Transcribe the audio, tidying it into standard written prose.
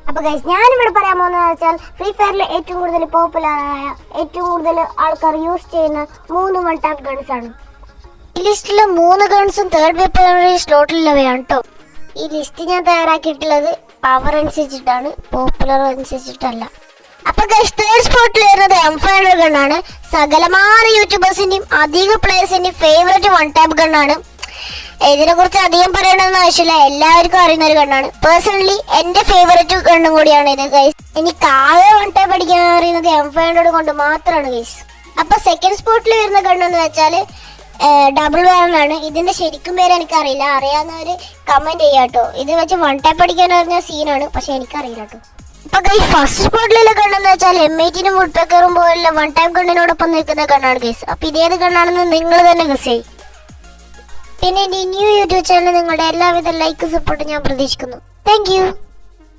അപ്പൊ ഗൈസ് ഞാനിവിടെ പറയാൻ പോകുന്നത് വെച്ചാൽ ഫ്രീ ഫയറിൽ ഏറ്റവും കൂടുതൽ പോപ്പുലറായ ഏറ്റവും കൂടുതൽ ആൾക്കാർ യൂസ് ചെയ്യുന്ന 3 വൺ ടാപ്പ് ഗൺസ് ആണ്. ഈ ലിസ്റ്റിലെ 3 ഗൺസും തേർഡ് വെപ്പണറി സ്ലോട്ടിലുള്ളവയാണ് കേട്ടോ. ഈ ലിസ്റ്റ് ഞാൻ തയ്യാറാക്കിയിട്ടുള്ളത് പവർ അനുസരിച്ചിട്ടാണ്, പോപ്പുലർ അനുസരിച്ചിട്ടല്ല. അപ്പൊ ഗൈസ് തേർഡ് സ്പോട്ടിൽ വരുന്നത് M500 ഗണ്ണാണ്. സകലമായ യൂട്യൂബേഴ്സിന്റെയും അധിക പ്ലേയേഴ്സിന്റെയും ഫേവറേറ്റ് വൺ ടാപ്പ് ഗണ്ണാണ്. ഇതിനെ കുറിച്ച് അധികം പറയണമെന്ന് ആവശ്യമില്ല, എല്ലാവർക്കും അറിയുന്ന ഒരു ഗണ്ണാണ്. പേഴ്സണലി എന്റെ ഫേവറേറ്റ് ഗണ്ണും കൂടിയാണ് ഇത് ഗൈസ്. എനിക്ക് ആകെ വൺ ടാപ്പ് അടിക്കാൻ അറിയുന്നത് M500 കൊണ്ട് മാത്രമാണ് ഗൈസ്. അപ്പൊ സെക്കൻഡ് സ്പോട്ടിൽ വരുന്ന ഗണ്ണെന്ന് വെച്ചാല് ഡബിൾ ബാരലാണ്. ഇതിന്റെ ശരിക്കും പേര് എനിക്കറിയില്ല, അറിയാവുന്നവര് കമന്റ് ചെയ്യാട്ടോ. ഇത് വെച്ച് വൺ ടാപ്പ് അടിക്കാൻ അറിഞ്ഞ സീനാണ്, പക്ഷെ എനിക്കറിയില്ല കേട്ടോ. അപ്പൊ ഗൈസ് ഫസ്റ്റ് സ്പോട്ടിലുള്ള ഗണ്ണെന്ന് വെച്ചാൽ M18 വുഡ് പെക്കറും പോലുള്ള വൺ ടാപ്പ് ഗണ്ണിനോടൊപ്പം നിൽക്കുന്ന ഗണ്ണാണ് ഗൈസ്. അപ്പൊ ഇതേത് ഗണ്ണാണെന്ന് നിങ്ങൾ തന്നെ ഗസ് ചെയ്യും. പിന്നെ എൻ്റെ ന്യൂ യൂട്യൂബ് ചാനൽ നിങ്ങളുടെ എല്ലാവിധ ലൈക്ക് സപ്പോർട്ടും ഞാൻ പ്രതീക്ഷിക്കുന്നു. Thank you.